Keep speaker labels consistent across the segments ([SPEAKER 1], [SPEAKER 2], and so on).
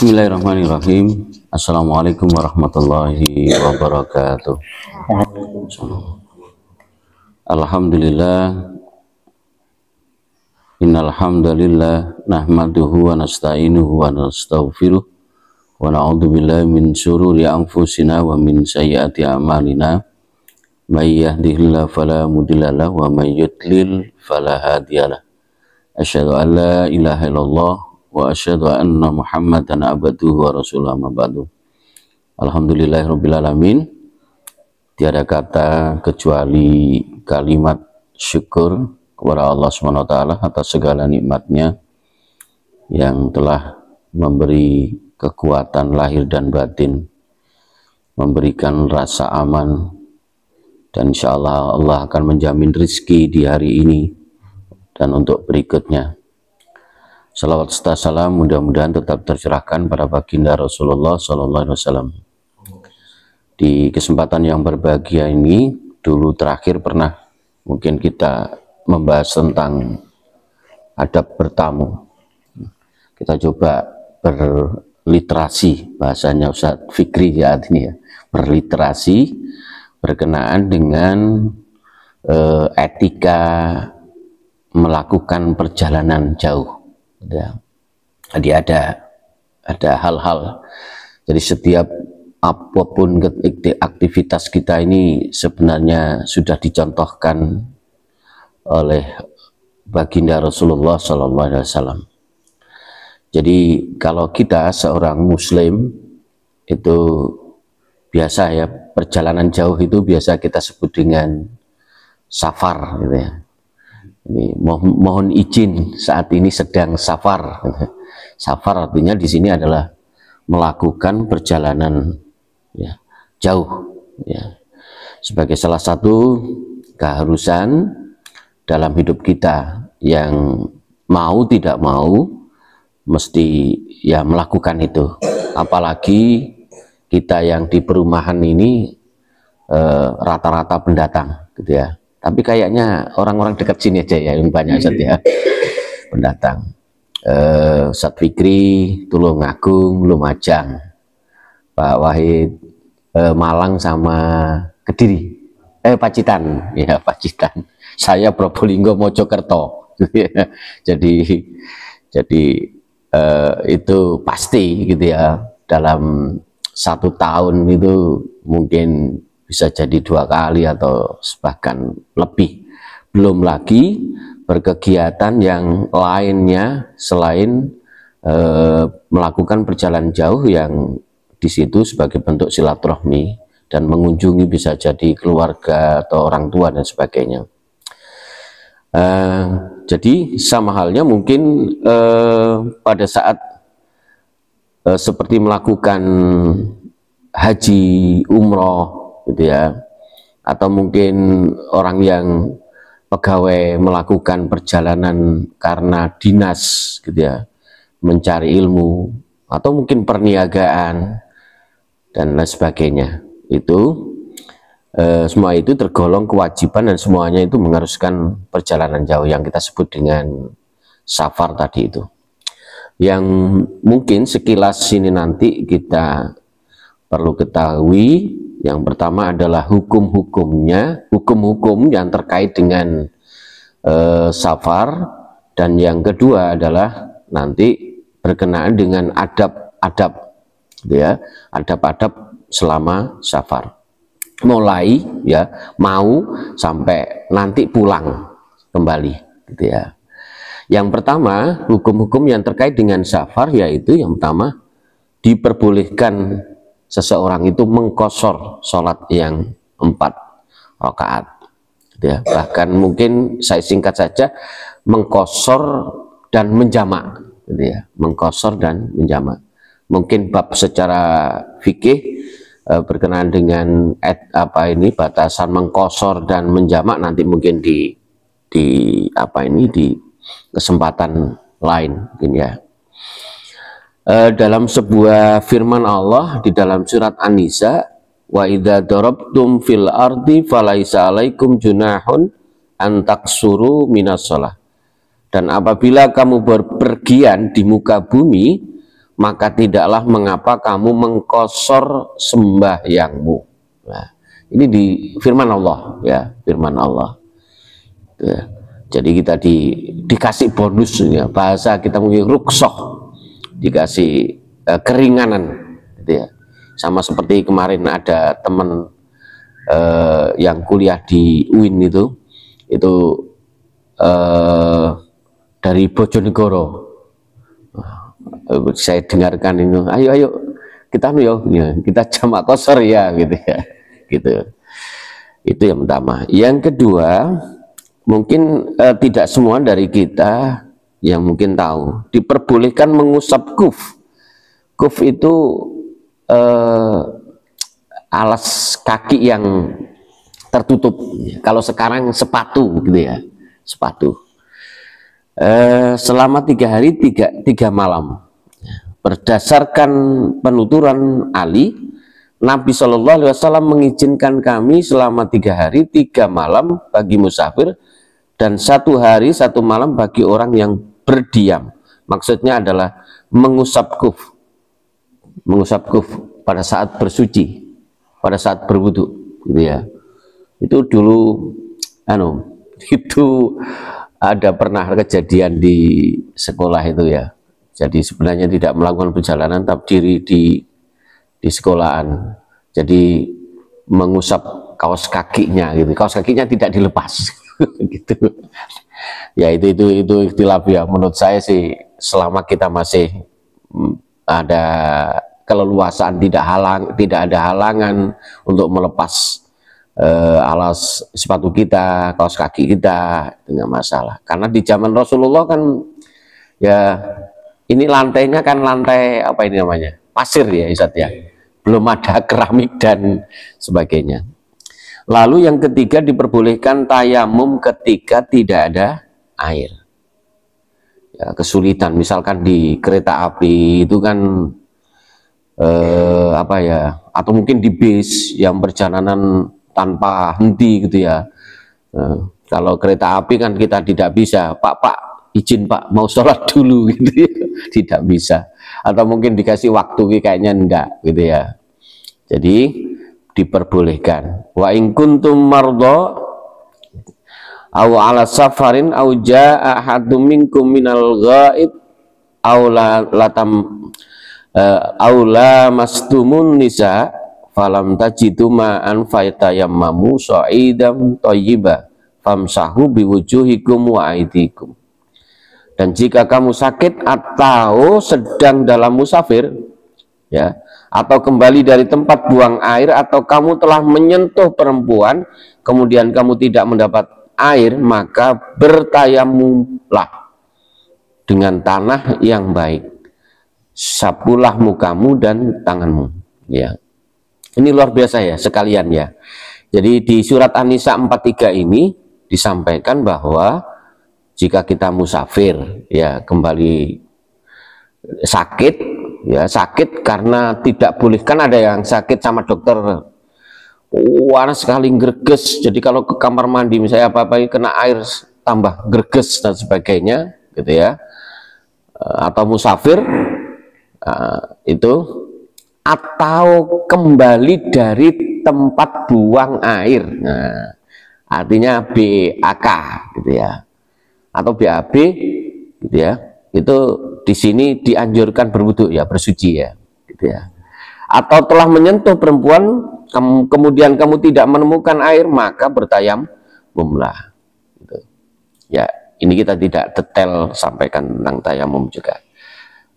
[SPEAKER 1] Bismillahirrahmanirrahim. Assalamualaikum warahmatullahi wabarakatuh. Alhamdulillah. Innal hamdalillah nahmaduhu wa nasta'inuhu wa nastaghfiruh wa na'udzu billahi min syururi anfusina wa min sayyiati a'malina. May yahdihillahu fala mudhillalah wa may yudlil fala hadiyalah. Asyhadu an la ilaha illallah wa asyhadu anna Muhammadan abduhu wa rasuluhu amma ba'du. Alhamdulillahirabbil alamin. Tiada kata kecuali kalimat syukur kepada Allah SWT atas segala nikmatnya yang telah memberi kekuatan lahir dan batin, memberikan rasa aman, dan insya Allah Allah akan menjamin rezeki di hari ini dan untuk berikutnya. Salawat serta salam mudah-mudahan tetap tercurahkan pada baginda Rasulullah SAW. Di kesempatan yang berbahagia ini, dulu terakhir pernah mungkin kita membahas tentang adab bertamu. Kita coba berliterasi, bahasanya Ustaz Fikri ya artinya, berliterasi berkenaan dengan etika melakukan perjalanan jauh. Jadi ada hal-hal. Jadi setiap apapun aktivitas kita ini sebenarnya sudah dicontohkan oleh baginda Rasulullah SAW. Jadi kalau kita seorang Muslim itu biasa ya, perjalanan jauh itu biasa kita sebut dengan safar, gitu ya. Ini mohon izin saat ini sedang safar. Safar artinya di sini adalah melakukan perjalanan ya, jauh ya, sebagai salah satu keharusan dalam hidup kita yang mau tidak mau mesti ya melakukan itu. Apalagi kita yang di perumahan ini rata-rata pendatang gitu ya. Tapi kayaknya orang-orang dekat sini aja ya yang banyak saja pendatang. Ustaz Fikri, Tulungagung, Lumajang, Pak Wahid, Malang sama Kediri, Pacitan, ya Pacitan. Saya Probolinggo, Mojokerto. jadi itu pasti gitu ya. Dalam 1 tahun itu mungkin bisa jadi 2 kali atau bahkan lebih. Belum lagi berkegiatan yang lainnya selain melakukan perjalanan jauh yang di situ sebagai bentuk silaturahmi dan mengunjungi bisa jadi keluarga atau orang tua dan sebagainya. Jadi sama halnya mungkin pada saat seperti melakukan haji, umroh gitu ya, atau mungkin orang yang pegawai melakukan perjalanan karena dinas gitu ya, mencari ilmu atau mungkin perniagaan dan lain sebagainya, itu semua itu tergolong kewajiban dan semuanya itu mengharuskan perjalanan jauh yang kita sebut dengan safar tadi itu, yang mungkin sekilas sini nanti kita perlu ketahui. Yang pertama adalah hukum-hukumnya, hukum-hukum yang terkait dengan safar, dan yang kedua adalah nanti berkenaan dengan adab-adab, ya, adab-adab selama safar, mulai ya mau sampai nanti pulang kembali, gitu ya. Yang pertama hukum-hukum yang terkait dengan safar yaitu yang pertama diperbolehkan seseorang itu mengqashar sholat yang 4 rakaat ya. Bahkan mungkin saya singkat saja, mengqashar dan menjamak gitu ya. Mengqashar dan menjamak. Mungkin bab secara fikih berkenaan dengan batasan mengqashar dan menjamak nanti mungkin di kesempatan lain mungkin ya. Dalam sebuah firman Allah di dalam surat An-Nisa, wa idza darabtum fil ardi falaisa alaikum junahun an taksuru minas shalah. Dan apabila kamu berpergian di muka bumi, maka tidaklah mengapa kamu mengkosor sembahyangmu. Nah, ini di firman Allah ya, firman Allah. Ya. Jadi kita dikasih bonus ya, bahasa kita mungkin ruksoh, dikasih keringanan gitu ya. Sama seperti kemarin ada teman yang kuliah di UIN itu dari Bojonegoro. Saya dengarkan itu, ayo kita kita jamak qashar ya gitu ya, gitu. Itu yang pertama. Yang kedua, mungkin tidak semua dari kita yang mungkin tahu diperbolehkan mengusap kuf. Kuf itu alas kaki yang tertutup. Kalau sekarang sepatu gitu ya, sepatu. Selama 3 hari 3 malam. Berdasarkan penuturan Ali, Nabi Shallallahu Alaihi Wasallam mengizinkan kami selama 3 hari 3 malam bagi musafir dan 1 hari 1 malam bagi orang yang berdiam. Maksudnya adalah mengusap kuf pada saat bersuci, pada saat berwudu, gitu ya. Itu dulu, itu ada pernah kejadian di sekolah itu ya. Jadi sebenarnya tidak melakukan perjalanan, tapi diri di sekolahan. Jadi mengusap kaos kakinya, gitu. Kaos kakinya tidak dilepas, gitu. Ya itu ikhtilaf ya. Menurut saya sih, selama kita masih ada keleluasaan, tidak ada halangan untuk melepas alas sepatu kita, kaos kaki kita, dengan masalah. Karena di zaman Rasulullah kan ya ini lantainya kan lantai apa ini namanya, pasir ya Ustaz ya, belum ada keramik dan sebagainya. Lalu yang ketiga, diperbolehkan tayamum ketika tidak ada air. Ya, kesulitan misalkan di kereta api itu kan atau mungkin di bis yang perjalanan tanpa henti gitu ya. Kalau kereta api kan kita tidak bisa, Pak izin Pak mau sholat dulu gitu ya. Tidak bisa, atau mungkin dikasih waktu kayaknya enggak gitu ya. Jadi diperbolehkan. Wa in kuntum mardha aw ala safarin aw jaa ahadum minkum minal ghaib aw la mastumun nisa falam tajidu ma'an faytayammamu sa'idam thayyiba famsahu biwujuhikum wa aidikum. Dan jika kamu sakit atau sedang dalam musafir ya, atau kembali dari tempat buang air, atau kamu telah menyentuh perempuan kemudian kamu tidak mendapat air, maka bertayamumlah dengan tanah yang baik, sapulah mukamu dan tanganmu ya. Ini luar biasa ya sekalian ya. Jadi di surat An-Nisa 43 ini disampaikan bahwa jika kita musafir ya, kembali sakit ya, sakit karena tidak boleh, kan ada yang sakit sama dokter panas sekali greges, jadi kalau ke kamar mandi misalnya apa-apa kena air tambah greges dan sebagainya gitu ya, atau musafir itu, atau kembali dari tempat buang air, nah, artinya BAK gitu ya, atau BAB gitu ya, itu di sini dianjurkan berwudu ya, bersuci ya gitu ya. Atau telah menyentuh perempuan kemudian kamu tidak menemukan air, maka bertayamumlah gitu. Ya, ini kita tidak detail sampaikan tentang tayamum juga.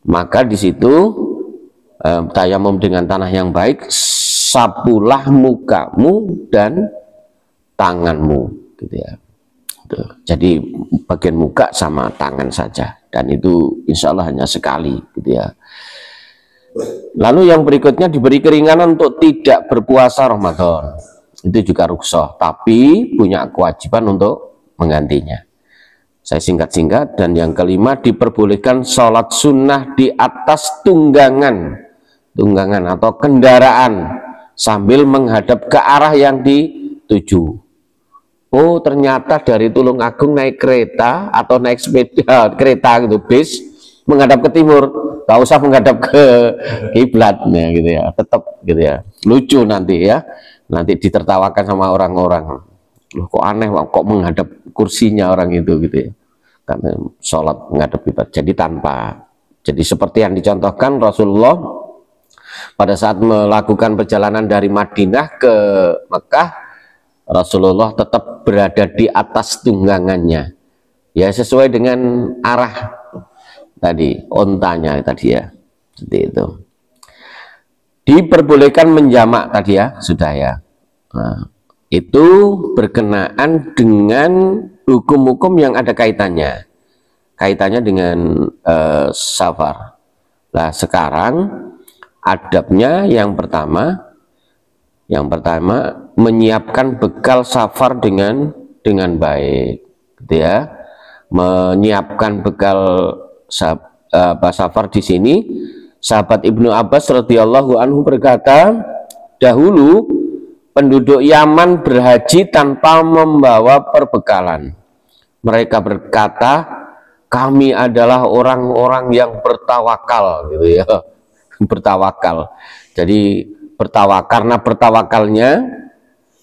[SPEAKER 1] Maka di situ tayamum dengan tanah yang baik, sapulah mukamu dan tanganmu gitu ya. Jadi bagian muka sama tangan saja, dan itu insya Allah hanya sekali gitu ya. Lalu yang berikutnya, diberi keringanan untuk tidak berpuasa Ramadan, itu juga rukhsah, tapi punya kewajiban untuk menggantinya. Saya singkat-singkat. Dan yang kelima, diperbolehkan sholat sunnah di atas tunggangan atau kendaraan sambil menghadap ke arah yang dituju. Oh, ternyata dari Tulungagung naik kereta atau naik sepeda kereta gitu, bis, menghadap ke timur, gak usah menghadap ke kiblatnya gitu ya, tetap gitu ya, lucu nanti ya, nanti ditertawakan sama orang-orang, loh kok aneh kok menghadap kursinya orang itu gitu ya, karena sholat menghadap kiblat. Jadi seperti yang dicontohkan Rasulullah pada saat melakukan perjalanan dari Madinah ke Mekah, Rasulullah tetap berada di atas tunggangannya ya, sesuai dengan arah tadi ontanya tadi ya, seperti itu. Diperbolehkan menjamak tadi ya, sudah ya. Nah, itu berkenaan dengan hukum-hukum yang ada kaitannya dengan safar. Nah sekarang adabnya yang pertama menyiapkan bekal safar dengan baik, gitu ya. Menyiapkan bekal safar di sini, sahabat Ibnu Abbas radhiyallahu anhu berkata, dahulu penduduk Yaman berhaji tanpa membawa perbekalan. Mereka berkata, kami adalah orang-orang yang bertawakal, gitu ya. Bertawakal. Jadi karena bertawakalnya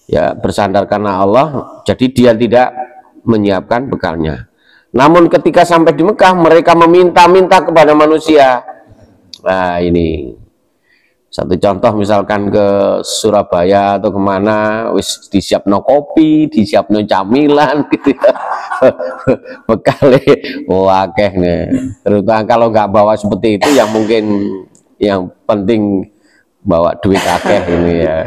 [SPEAKER 1] ya, bersandar karena Allah, jadi dia tidak menyiapkan bekalnya. Namun ketika sampai di Mekah, mereka meminta-minta kepada manusia. Nah ini satu contoh, misalkan ke Surabaya atau kemana, wis disiapno kopi, disiapno camilan gitu ya. Bekale akeh nih. Terutama kalau nggak bawa seperti itu, yang mungkin yang penting bawa duit akeh ini ya.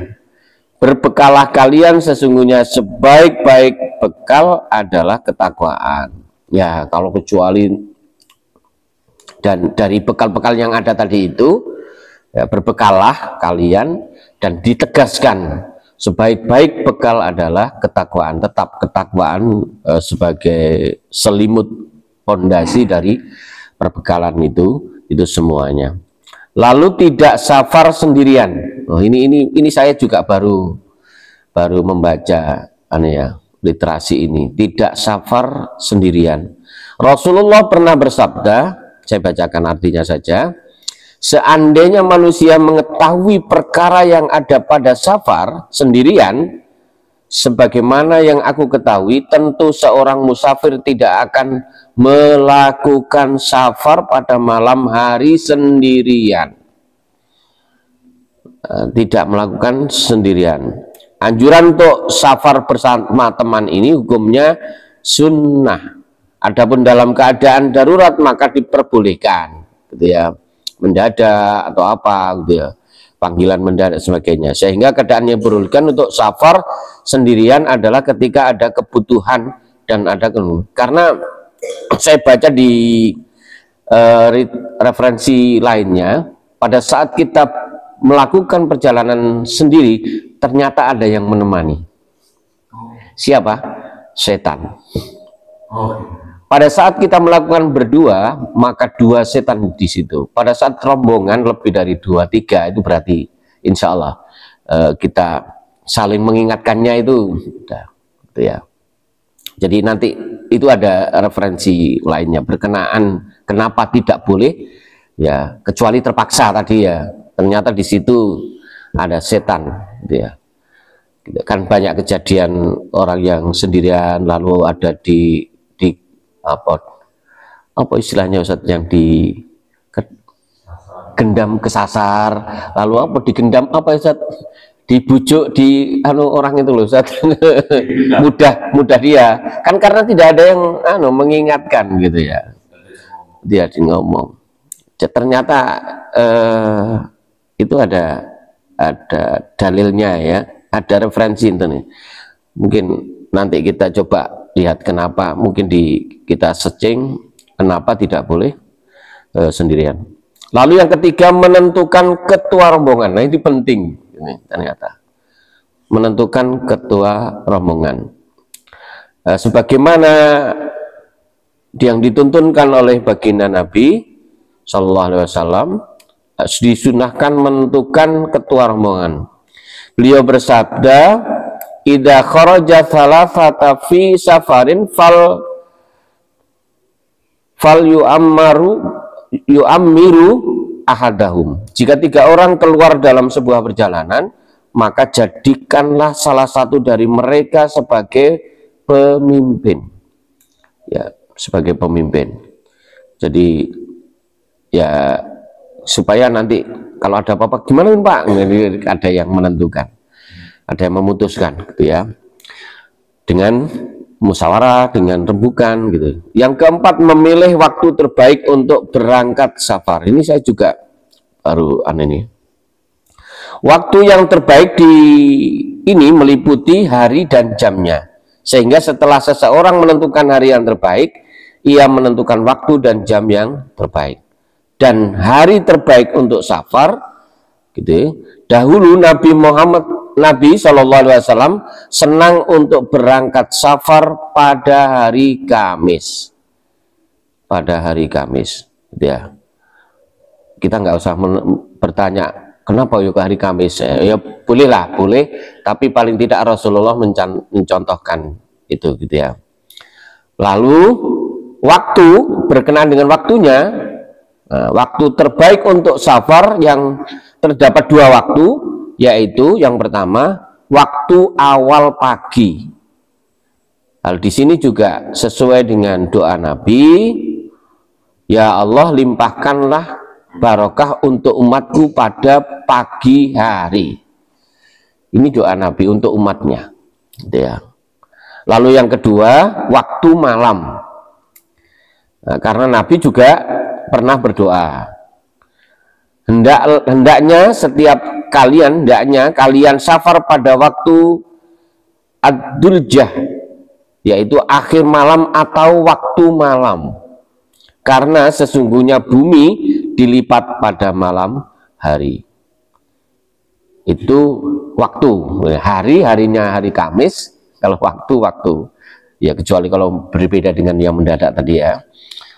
[SPEAKER 1] Berbekalah kalian, sesungguhnya sebaik-baik bekal adalah ketakwaan. Ya, kalau kecuali dan dari bekal-bekal yang ada tadi itu, ya, berbekalah kalian, dan ditegaskan sebaik-baik bekal adalah ketakwaan. Tetap ketakwaan sebagai selimut pondasi dari perbekalan itu semuanya. Lalu tidak safar sendirian. Oh, ini saya juga baru membaca ya, literasi ini. Tidak safar sendirian. Rasulullah pernah bersabda, saya bacakan artinya saja. Seandainya manusia mengetahui perkara yang ada pada safar sendirian, sebagaimana yang aku ketahui, tentu seorang musafir tidak akan melakukan safar pada malam hari sendirian. Tidak melakukan sendirian. Anjuran untuk safar bersama teman ini hukumnya sunnah. Adapun dalam keadaan darurat maka diperbolehkan, gitu ya, mendadak atau apa gitu ya, panggilan mendadak sebagainya. Sehingga keadaan yang diperbolehkan untuk safar sendirian adalah ketika ada kebutuhan dan ada karena saya baca di referensi lainnya, pada saat kita melakukan perjalanan sendiri ternyata ada yang menemani. Siapa? Setan. Pada saat kita melakukan berdua, maka 2 setan di situ. Pada saat rombongan lebih dari 2, 3, itu berarti insya Allah kita saling mengingatkannya itu, gitu ya. Jadi nanti itu ada referensi lainnya berkenaan kenapa tidak boleh ya, kecuali terpaksa tadi ya. Ternyata di situ ada setan, gitu ya. Kan banyak kejadian orang yang sendirian lalu ada di apa istilahnya Ustaz, yang di gendam kesasar, lalu apa digendam apa Ustaz, dibujuk di orang itu loh Ustaz. mudah dia kan, karena tidak ada yang mengingatkan gitu ya, dia ngomong. Ternyata itu ada dalilnya ya, ada referensi itu nih. Mungkin nanti kita coba lihat kenapa, mungkin kita searching kenapa tidak boleh sendirian. Lalu yang ketiga, menentukan ketua rombongan. Nah ini penting, ini ternyata menentukan ketua rombongan. Sebagaimana yang dituntunkan oleh baginda Nabi Shallallahu Alaihi Wasallam, disunahkan menentukan ketua rombongan. Beliau bersabda, idza kharaja thalathata fi safarin fal yu'ammiru ahadahum. Jika 3 orang keluar dalam sebuah perjalanan, maka jadikanlah salah satu dari mereka sebagai pemimpin. Ya, sebagai pemimpin. Jadi ya supaya nanti kalau ada apa-apa gimana Pak? Ada yang menentukan, ada yang memutuskan gitu ya. Dengan musyawarah, dengan rembukan gitu. Yang keempat, memilih waktu terbaik untuk berangkat safar. Ini saya juga baru ini. Waktu yang terbaik ini meliputi hari dan jamnya. Sehingga setelah seseorang menentukan hari yang terbaik, ia menentukan waktu dan jam yang terbaik. Dan hari terbaik untuk safar gitu. Dahulu Nabi SAW senang untuk berangkat safar pada hari Kamis. Pada hari Kamis, gitu ya. Kita nggak usah bertanya kenapa yuk hari Kamis. Ya bolehlah, boleh. Tapi paling tidak Rasulullah mencontohkan itu, gitu ya. Lalu waktu berkenaan dengan waktunya. Nah, waktu terbaik untuk safar yang terdapat 2 waktu, yaitu yang pertama waktu awal pagi. Hal di sini juga sesuai dengan doa Nabi, ya Allah limpahkanlah barokah untuk umatku pada pagi hari. Ini doa Nabi untuk umatnya, gitu ya. Lalu yang kedua waktu malam. Nah, karena Nabi juga pernah berdoa, hendaknya kalian safar pada waktu ad-duljah, yaitu akhir malam atau waktu malam, karena sesungguhnya bumi dilipat pada malam hari. Itu waktu, harinya hari Kamis, kalau waktu ya, kecuali kalau berbeda dengan yang mendadak tadi ya.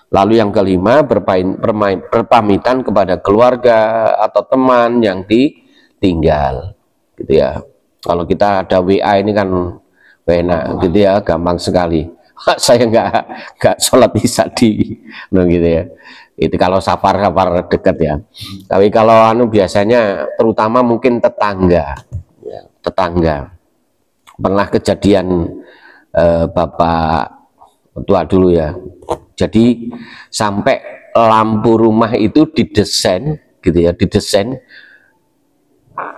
[SPEAKER 1] Lalu yang kelima, berpamitan kepada keluarga atau teman yang ditinggal, gitu ya. Kalau kita ada WA ini kan enak, gitu ya, gampang sekali. Saya nggak sholat isya gitu ya. Itu kalau safar dekat ya. Tapi kalau biasanya, terutama mungkin tetangga, ya, tetangga. Pernah kejadian bapak tua dulu ya. Jadi sampai lampu rumah itu didesain, gitu ya, didesain 2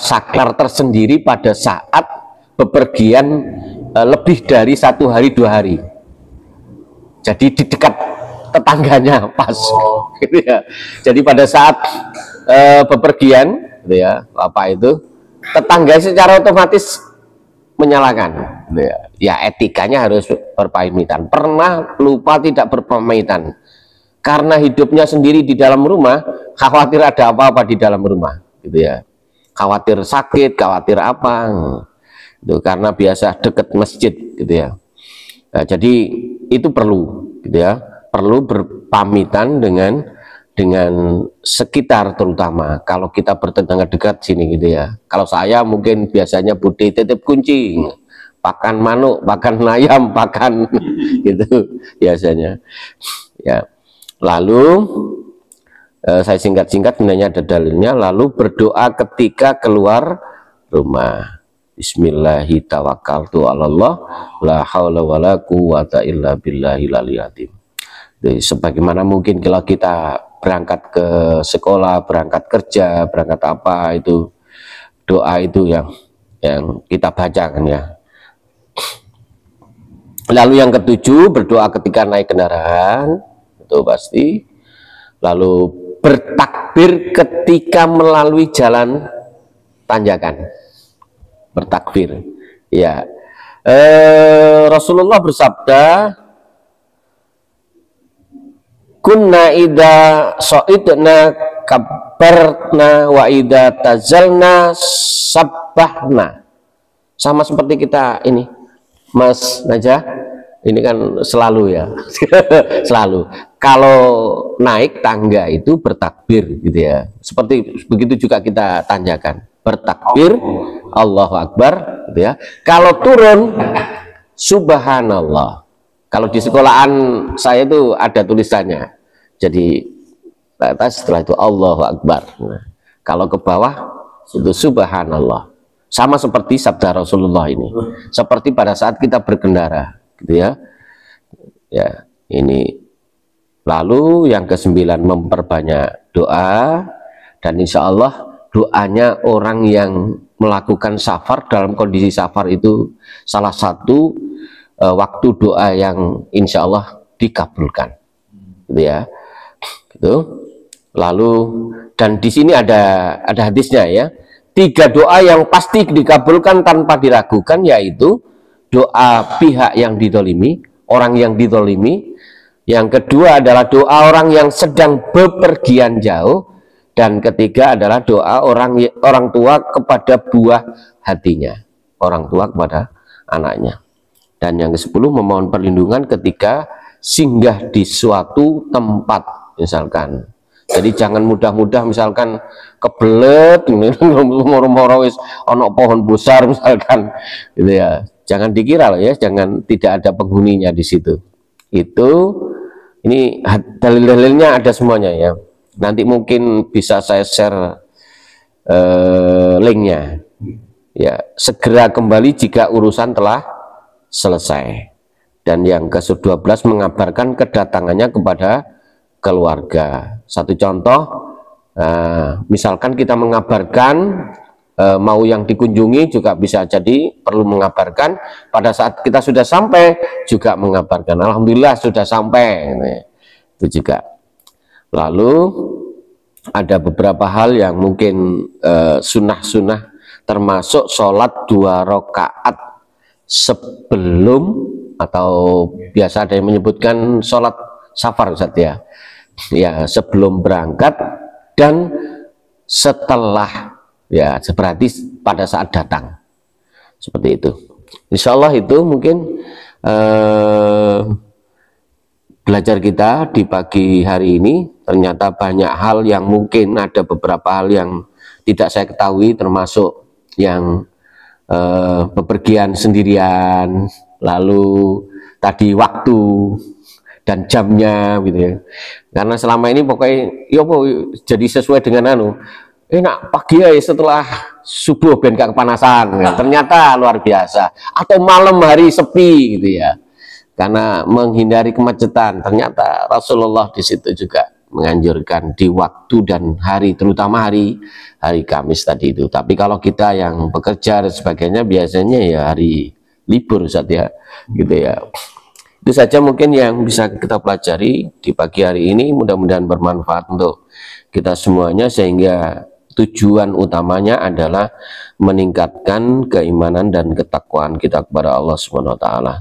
[SPEAKER 1] saklar tersendiri pada saat bepergian lebih dari 1 hari 2 hari. Jadi di dekat tetangganya pas, gitu ya. Jadi pada saat bepergian, gitu ya, bapak itu tetangga secara otomatis menyalakan. Ya etikanya harus berpamitan. Pernah lupa tidak berpamitan karena hidupnya sendiri di dalam rumah, khawatir ada apa-apa di dalam rumah, gitu ya. Khawatir sakit, khawatir apa, itu karena biasa dekat masjid, gitu ya. Nah, jadi itu perlu, gitu ya, perlu berpamitan dengan sekitar, terutama kalau kita bertetangga dekat sini, gitu ya. Kalau saya mungkin biasanya budi titip kucing, pakan manuk, pakan ayam, pakan gitu biasanya ya. Lalu saya singkat-singkat, sebenarnya ada dalilnya. Lalu berdoa ketika keluar rumah, bismillahi tawakkaltu 'alallah la haula wala quwata illa billahil aliyyil azim. Sebagaimana mungkin kalau kita berangkat ke sekolah, berangkat kerja, berangkat apa, itu doa itu yang kita bacakan ya. Lalu yang ketujuh, berdoa ketika naik kendaraan, itu pasti. Lalu bertakbir ketika melalui jalan tanjakan, bertakbir ya. Rasulullah bersabda, kunna idza sa'idna kabarna wa idza tazalna sabbahna. Sama seperti kita ini, Mas Najah, ini kan selalu ya selalu kalau naik tangga itu bertakbir, gitu ya. Seperti begitu juga kita tanjakan, bertakbir Allahu Akbar, gitu ya. Kalau turun subhanallah. Kalau di sekolahan saya itu ada tulisannya, Jadi atas, setelah itu Allahu Akbar. Nah, kalau ke bawah itu subhanallah. Sama seperti sabda Rasulullah ini. Seperti pada saat kita berkendara, gitu ya. Ya, ini. Lalu yang ke-9 memperbanyak doa, dan insya Allah doanya orang yang melakukan safar dalam kondisi safar itu salah satu waktu doa yang insya Allah dikabulkan, gitu ya. Gitu. Lalu dan di sini ada hadisnya ya. 3 doa yang pasti dikabulkan tanpa diragukan, yaitu doa pihak yang didolimi, orang yang didolimi. Yang kedua adalah doa orang yang sedang bepergian jauh, dan ketiga adalah doa orang tua kepada buah hatinya, orang tua kepada anaknya. Dan yang ke-10 memohon perlindungan ketika singgah di suatu tempat, misalkan. Jadi jangan mudah-mudah misalkan kebelet moro-moro wis ono pohon besar misalkan, gitu ya. Jangan dikira loh ya, jangan tidak ada penghuninya di situ. Ini dalil-dalilnya ada semuanya ya. Nanti mungkin bisa saya share linknya. Ya, segera kembali jika urusan telah selesai. Dan yang ke-12 mengabarkan kedatangannya kepada keluarga. Satu contoh, misalkan kita mengabarkan mau yang dikunjungi, juga bisa jadi perlu mengabarkan pada saat kita sudah sampai, juga mengabarkan alhamdulillah sudah sampai, itu juga. Lalu ada beberapa hal yang mungkin sunnah-sunnah, termasuk sholat 2 rakaat sebelum, atau biasa ada yang menyebutkan sholat safar Ustaz ya. Ya, sebelum berangkat dan setelah, ya berarti pada saat datang, seperti itu. Insya Allah itu mungkin belajar kita di pagi hari ini. Ternyata banyak hal yang mungkin, ada beberapa hal yang tidak saya ketahui, termasuk yang bepergian sendirian, lalu tadi waktu dan jamnya gitu ya. Karena selama ini pokoknya ya jadi sesuai dengan enak pagi ya setelah subuh ben gak kepanasan, ya. Ternyata luar biasa. Atau malam hari sepi gitu ya. Karena menghindari kemacetan. Ternyata Rasulullah di situ juga menganjurkan di waktu dan hari, terutama hari Kamis tadi itu. Tapi kalau kita yang bekerja dan sebagainya biasanya ya hari libur Ustaz ya, gitu ya. Itu saja mungkin yang bisa kita pelajari di pagi hari ini. Mudah-mudahan bermanfaat untuk kita semuanya, sehingga tujuan utamanya adalah meningkatkan keimanan dan ketakwaan kita kepada Allah Subhanahu wa taala.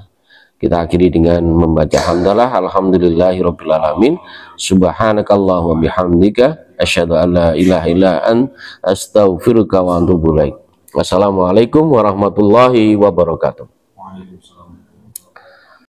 [SPEAKER 1] Kita akhiri dengan membaca hamdalah, alhamdulillahirabbil alamin, subhanakallahumma bihamdika asyhadu an la ilaha illa anta astaghfiruka wa atubu ilaik. Wassalamualaikum warahmatullahi wabarakatuh.